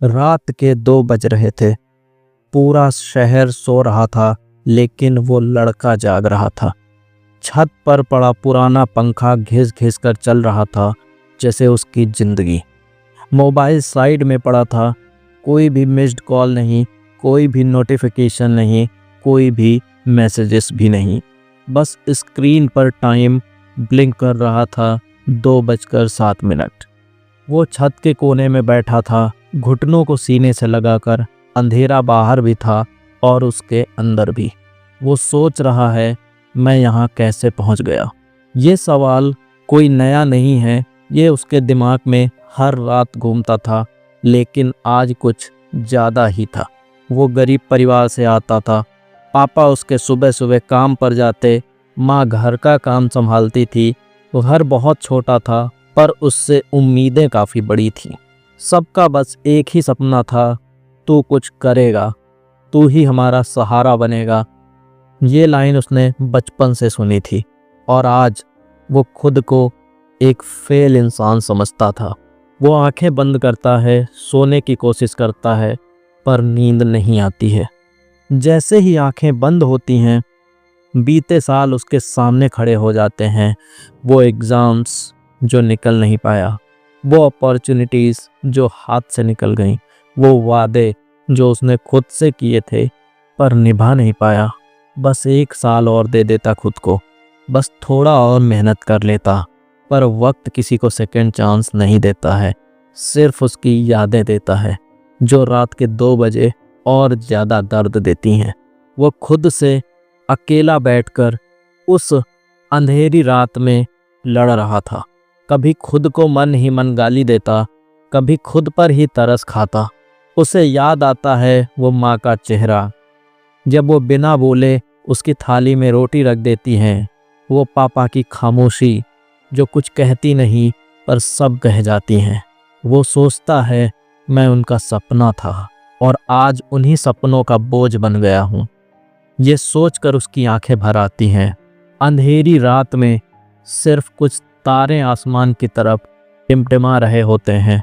रात के 2 बज रहे थे। पूरा शहर सो रहा था, लेकिन वो लड़का जाग रहा था। छत पर पड़ा पुराना पंखा घिस घिस कर चल रहा था, जैसे उसकी जिंदगी। मोबाइल साइड में पड़ा था। कोई भी मिस्ड कॉल नहीं, कोई भी नोटिफिकेशन नहीं, कोई भी मैसेजेस भी नहीं। बस स्क्रीन पर टाइम ब्लिंक कर रहा था, 2:07। वो छत के कोने में बैठा था, घुटनों को सीने से लगाकर। अंधेरा बाहर भी था और उसके अंदर भी। वो सोच रहा है, मैं यहाँ कैसे पहुँच गया। ये सवाल कोई नया नहीं है, ये उसके दिमाग में हर रात घूमता था, लेकिन आज कुछ ज़्यादा ही था। वो गरीब परिवार से आता था। पापा उसके सुबह सुबह काम पर जाते, माँ घर का काम संभालती थी। वो घर बहुत छोटा था, पर उससे उम्मीदें काफ़ी बड़ी थीं। सबका बस एक ही सपना था, तू कुछ करेगा, तू ही हमारा सहारा बनेगा। ये लाइन उसने बचपन से सुनी थी और आज वो खुद को एक फेल इंसान समझता था। वो आंखें बंद करता है, सोने की कोशिश करता है, पर नींद नहीं आती है। जैसे ही आंखें बंद होती हैं, बीते साल उसके सामने खड़े हो जाते हैं। वो एग्ज़ाम्स जो निकल नहीं पाया, वो अपॉर्चुनिटीज़ जो हाथ से निकल गईं, वो वादे जो उसने खुद से किए थे पर निभा नहीं पाया। बस 1 साल और दे देता खुद को, बस थोड़ा और मेहनत कर लेता। पर वक्त किसी को सेकंड चांस नहीं देता है, सिर्फ उसकी यादें देता है, जो रात के 2 बजे और ज़्यादा दर्द देती हैं। वो खुद से अकेला बैठकर उस अंधेरी रात में लड़ रहा था। कभी खुद को मन ही मन गाली देता, कभी खुद पर ही तरस खाता। उसे याद आता है वो माँ का चेहरा, जब वो बिना बोले उसकी थाली में रोटी रख देती हैं। वो पापा की खामोशी, जो कुछ कहती नहीं पर सब कह जाती हैं। वो सोचता है, मैं उनका सपना था और आज उन्हीं सपनों का बोझ बन गया हूँ। ये सोचकर उसकी आंखें भर आती हैं। अंधेरी रात में सिर्फ कुछ तारे आसमान की तरफ टिमटिमा रहे होते हैं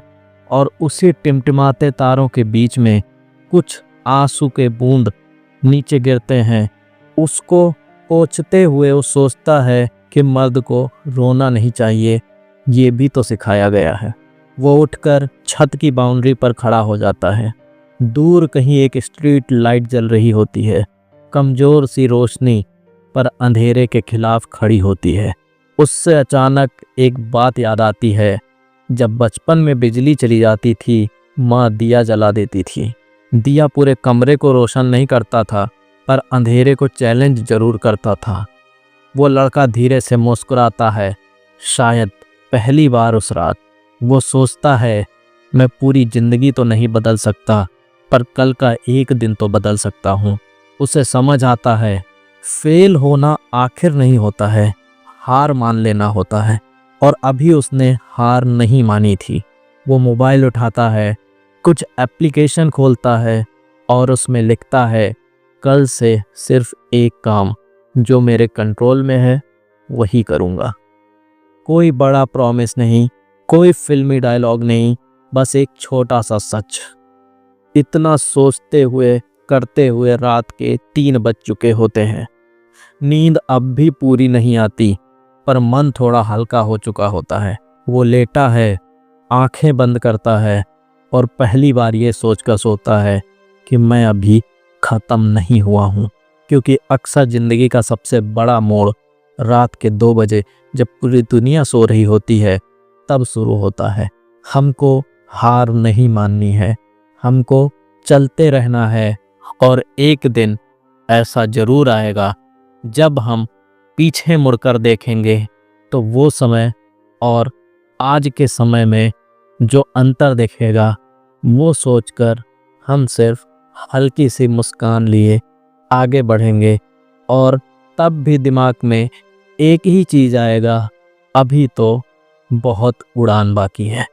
और उसी टिमटिमाते तारों के बीच में कुछ आंसू के बूंद नीचे गिरते हैं। उसको पोंछते हुए वो सोचता है कि मर्द को रोना नहीं चाहिए, ये भी तो सिखाया गया है। वो उठकर छत की बाउंड्री पर खड़ा हो जाता है। दूर कहीं एक स्ट्रीट लाइट जल रही होती है, कमज़ोर सी रोशनी, पर अंधेरे के खिलाफ खड़ी होती है। उससे अचानक एक बात याद आती है। जब बचपन में बिजली चली जाती थी, माँ दिया जला देती थी। दिया पूरे कमरे को रोशन नहीं करता था, पर अंधेरे को चैलेंज जरूर करता था। वो लड़का धीरे से मुस्कुराता है, शायद पहली बार उस रात। वो सोचता है, मैं पूरी ज़िंदगी तो नहीं बदल सकता, पर कल का एक दिन तो बदल सकता हूँ। उसे समझ आता है, फेल होना आखिर नहीं होता है, हार मान लेना होता है। और अभी उसने हार नहीं मानी थी। वो मोबाइल उठाता है, कुछ एप्लीकेशन खोलता है और उसमें लिखता है, कल से सिर्फ एक काम जो मेरे कंट्रोल में है वही करूँगा। कोई बड़ा प्रॉमिस नहीं, कोई फिल्मी डायलॉग नहीं, बस एक छोटा सा सच। इतना सोचते हुए करते हुए रात के 3 बज चुके होते हैं। नींद अब भी पूरी नहीं आती, पर मन थोड़ा हल्का हो चुका होता है। वो लेटा है, आंखें बंद करता है और पहली बार ये सोचकर सोता है कि मैं अभी ख़त्म नहीं हुआ हूँ। क्योंकि अक्सर ज़िंदगी का सबसे बड़ा मोड़ रात के 2 बजे, जब पूरी दुनिया सो रही होती है, तब शुरू होता है। हमको हार नहीं माननी है, हमको चलते रहना है। और एक दिन ऐसा ज़रूर आएगा जब हम पीछे मुड़कर देखेंगे तो वो समय और आज के समय में जो अंतर दिखेगा, वो सोचकर हम सिर्फ हल्की सी मुस्कान लिए आगे बढ़ेंगे। और तब भी दिमाग में एक ही चीज़ आएगा, अभी तो बहुत उड़ान बाकी है।